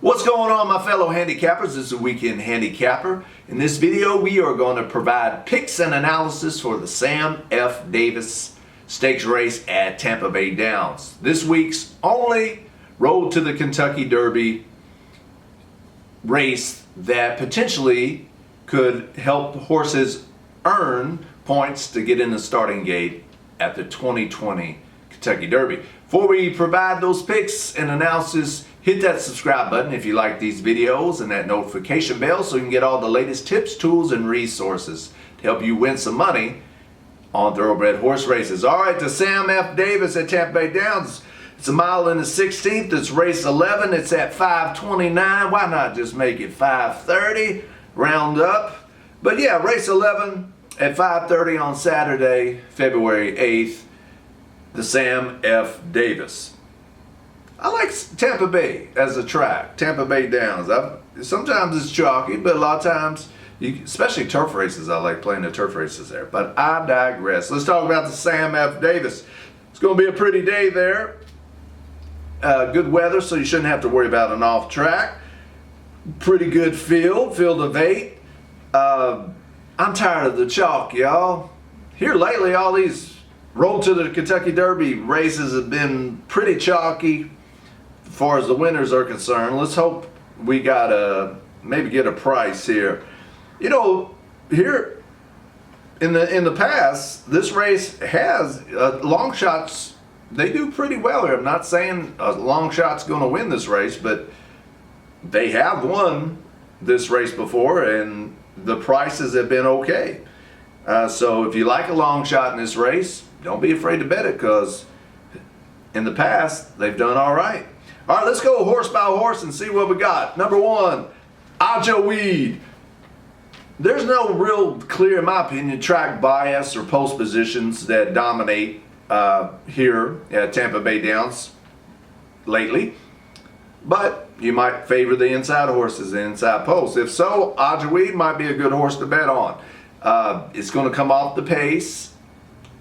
What's going on, my fellow handicappers? This is Weekend Handicapper. In this video, we are going to provide picks and analysis for the Sam F. Davis Stakes race at Tampa Bay Downs. This week's only Road to the Kentucky Derby race that potentially could help horses earn points to get in the starting gate at the 2020 Kentucky Derby. Before we provide those picks and analysis, hit that subscribe button if you like these videos and that notification bell so you can get all the latest tips, tools, and resources to help you win some money on thoroughbred horse races. All right, the Sam F. Davis at Tampa Bay Downs. It's a mile in the 16th. It's race 11. It's at 5:29. Why not just make it 5:30? Round up. But yeah, race 11 at 5:30 on Saturday, February 8th. The Sam F. Davis. I like Tampa Bay as a track, Tampa Bay Downs. Sometimes it's chalky, but a lot of times, especially turf races, I like playing the turf races there. But I digress. Let's talk about the Sam F. Davis. It's going to be a pretty day there. Good weather, so you shouldn't have to worry about an off track. Pretty good field of 8. I'm tired of the chalk, y'all. Here lately, all these Road to the Kentucky Derby races have been pretty chalky as far as the winners are concerned. Let's hope we got maybe get a price here. You know, here in the past, this race has long shots. They do pretty well here. I'm not saying a long shot's going to win this race, but they have won this race before, and the prices have been okay. So if you like a long shot in this race, don't be afraid to bet it, because in the past, they've done all right. All right, let's go horse by horse and see what we got. Number 1, Weed. There's no real clear, in my opinion, track bias or post positions that dominate here at Tampa Bay Downs lately. But you might favor the inside horses, the inside post. If so, Weed might be a good horse to bet on. It's going to come off the pace.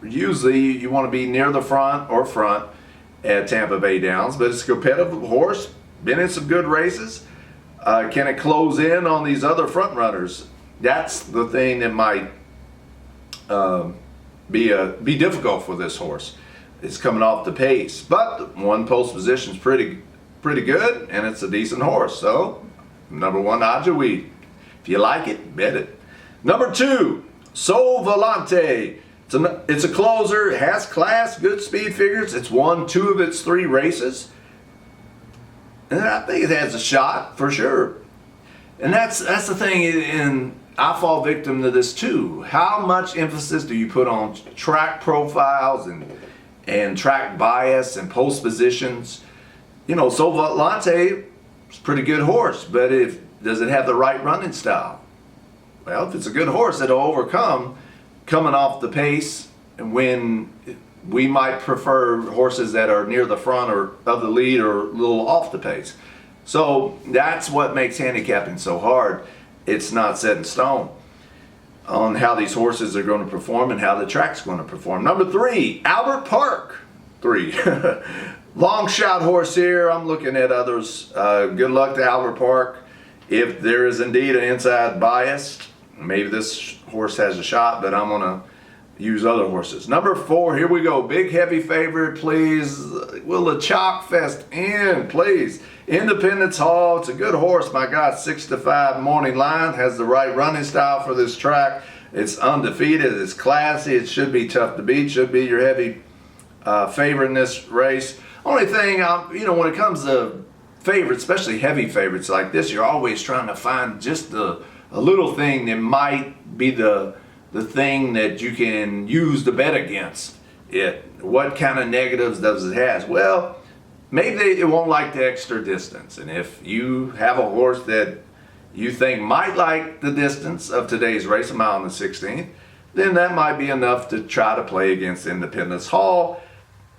Usually you want to be near the front or front at Tampa Bay Downs, but it's a competitive horse, been in some good races. Can it close in on these other front runners? That's the thing that might be difficult for this horse. It's coming off the pace, but one post position is pretty good, and it's a decent horse. So number 1, Weed. If you like it, bet it. Number 2, Sol Volante. It's a closer, it has class, good speed figures. It's won 2 of its 3 races. And I think it has a shot for sure. And that's the thing, and I fall victim to this too. How much emphasis do you put on track profiles and track bias and post positions? You know, Sol Volante is a pretty good horse, but does it have the right running style? Well, if it's a good horse, it'll overcome coming off the pace, and when we might prefer horses that are near the front or of the lead or a little off the pace. So that's what makes handicapping so hard. It's not set in stone on how these horses are going to perform and how the track's going to perform. Number 3, Albert Park. 3. Long shot horse here. I'm looking at others. Good luck to Albert Park. If there is indeed an inside bias, maybe this horse has a shot, but I'm going to use other horses. Number 4, here we go. Big heavy favorite, please. Will the Chalk Fest end, please? Independence Hall. It's a good horse, my God. 6-5 morning line. Has the right running style for this track. It's undefeated. It's classy. It should be tough to beat. Should be your heavy favorite in this race. Only thing, you know, when it comes to favorites, especially heavy favorites like this, you're always trying to find just a little thing that might be the thing that you can use to bet against it. What kind of negatives does it have? Well, maybe it won't like the extra distance. And if you have a horse that you think might like the distance of today's race, a mile and the 16th, then that might be enough to try to play against Independence Hall.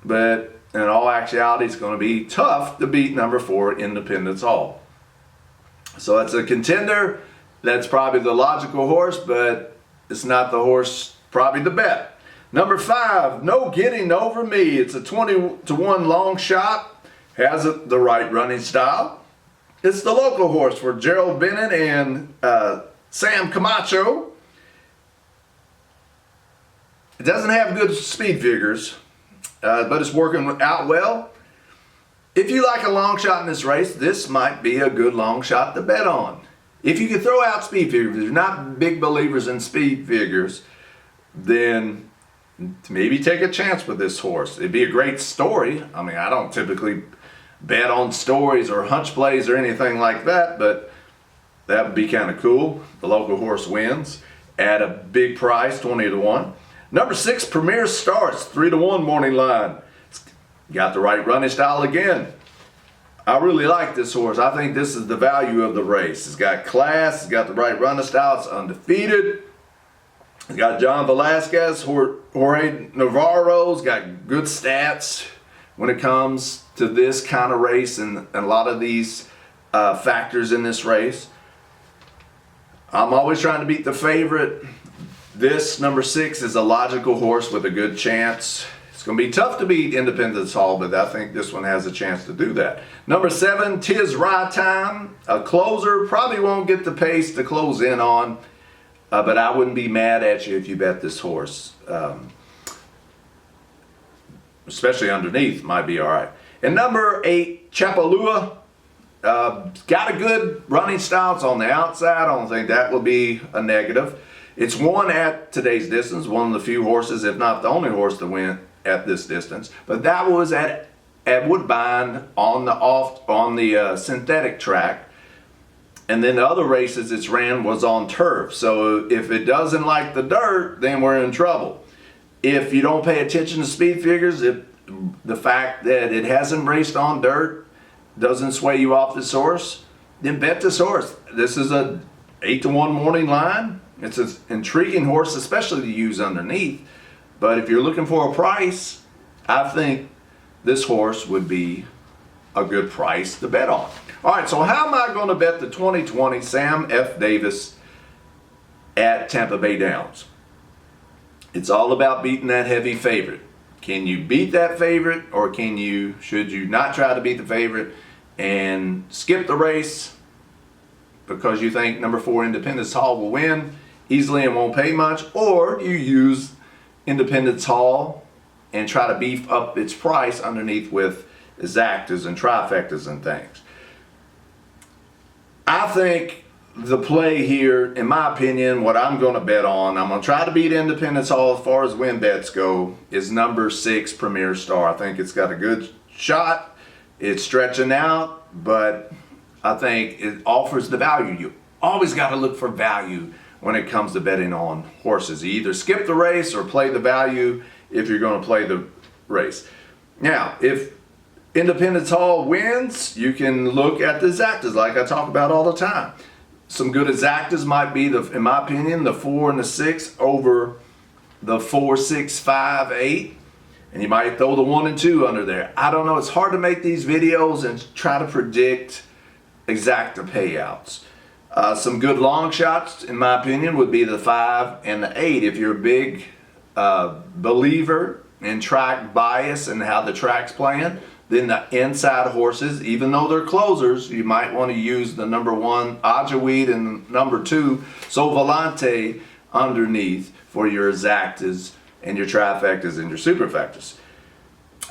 But in all actuality, it's going to be tough to beat number 4, Independence Hall. So it's a contender. That's probably the logical horse, but it's not the horse probably to bet. Number 5, No Getting Over Me. It's a 20-1 long shot. Has the right running style. It's the local horse for Gerald Bennett and Sam Camacho. It doesn't have good speed figures, but it's working out well. If you like a long shot in this race, this might be a good long shot to bet on. If you can throw out speed figures, if you're not big believers in speed figures, then maybe take a chance with this horse. It'd be a great story. I mean, I don't typically bet on stories or hunch plays or anything like that, but that would be kind of cool. The local horse wins at a big price, 20-1. Number 6, Premier Starts, 3-1 morning line. It's got the right running style again. I really like this horse. I think this is the value of the race. It's got class, it's got the right running style, it's undefeated. It's got John Velasquez, Jorge Navarro's got good stats when it comes to this kind of race and a lot of these factors in this race. I'm always trying to beat the favorite. This number 6 is a logical horse with a good chance. It's going to be tough to beat Independence Hall, but I think this one has a chance to do that. Number 7, Tis Right Time, a closer. Probably won't get the pace to close in on, but I wouldn't be mad at you if you bet this horse. Especially underneath, might be all right. And number 8, Chapalua. Got a good running style. It's on the outside. I don't think that will be a negative. It's won at today's distance, one of the few horses, if not the only horse to win at this distance. But that was at Woodbine on the synthetic track. And then the other races it's ran was on turf. So if it doesn't like the dirt, then we're in trouble. If you don't pay attention to speed figures, the fact that it hasn't raced on dirt doesn't sway you off this horse, then bet this horse. This is a 8-1 morning line. It's an intriguing horse, especially to use underneath. But if you're looking for a price, I think this horse would be a good price to bet on. All right, so how am I going to bet the 2020 Sam F. Davis at Tampa Bay Downs? It's all about beating that heavy favorite. Can you beat that favorite, or should you not try to beat the favorite and skip the race because you think number 4 Independence Hall will win easily and won't pay much, or you use Independence Hall and try to beef up its price underneath with exactas and trifectas and things. I think the play here, in my opinion, what I'm going to bet on, I'm going to try to beat Independence Hall as far as win bets go, is number 6 Premier Star. I think it's got a good shot. It's stretching out, but I think it offers the value. You always got to look for value when it comes to betting on horses. You either skip the race or play the value if you're going to play the race. Now, if Independence Hall wins, you can look at the exactas like I talk about all the time. Some good exactas might be, in my opinion, the 4 and the 6 over the 4, 6, 5, 8. And you might throw the 1 and 2 under there. I don't know. It's hard to make these videos and try to predict exacta payouts. Some good long shots, in my opinion, would be the 5 and the 8. If you're a big believer in track bias and how the track's playing, then the inside horses, even though they're closers, you might want to use the number 1 Ajaweed and number 2 Sovolante underneath for your exactas and your trifectas and your superfectas.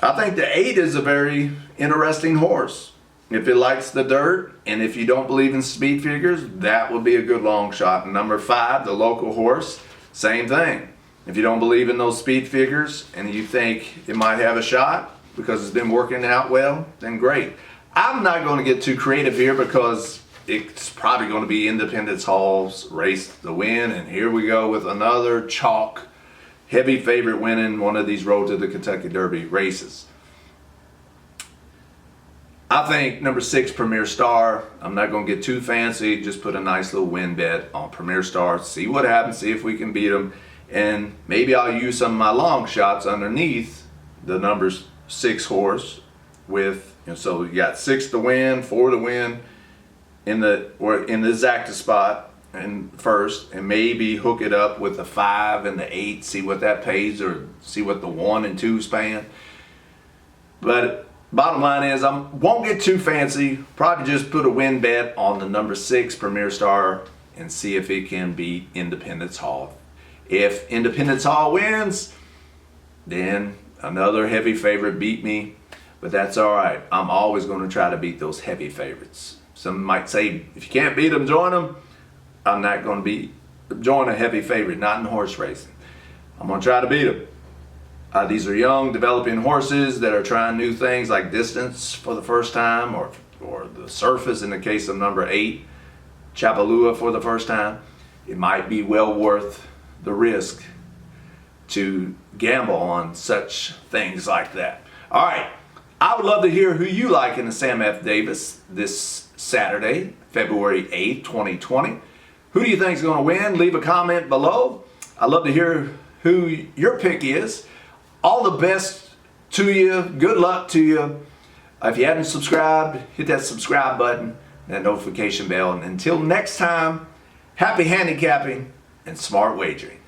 I think the 8 is a very interesting horse. If it likes the dirt, and if you don't believe in speed figures, that would be a good long shot. And number 5, the local horse, same thing. If you don't believe in those speed figures and you think it might have a shot because it's been working out well, then great. I'm not going to get too creative here because it's probably going to be Independence Hall's race to win. And here we go with another chalk heavy favorite winning one of these Road to the Kentucky Derby races. I think number 6, Premier Star. I'm not going to get too fancy. Just put a nice little win bet on Premier Star. See what happens. See if we can beat them. And maybe I'll use some of my long shots underneath the numbers 6 horse with, so you got 6 to win, 4 to win in the exacta spot and first, and maybe hook it up with the 5 and the 8, see what that pays, or see what the 1 and 2's paying. But bottom line is, I won't get too fancy. Probably just put a win bet on the number 6 Premier Star and see if it can beat Independence Hall. If Independence Hall wins, then another heavy favorite beat me, but that's all right. I'm always going to try to beat those heavy favorites. Some might say, if you can't beat them, join them. I'm not going to join a heavy favorite, not in horse racing. I'm going to try to beat them. These are young, developing horses that are trying new things like distance for the first time, or the surface in the case of number 8, Chapalua, for the first time. It might be well worth the risk to gamble on such things like that. All right, I would love to hear who you like in the Sam F. Davis this Saturday, February 8th, 2020. Who do you think is going to win? Leave a comment below. I'd love to hear who your pick is. All the best to you. Good luck to you. If you haven't subscribed, hit that subscribe button, that notification bell. And until next time, happy handicapping and smart wagering.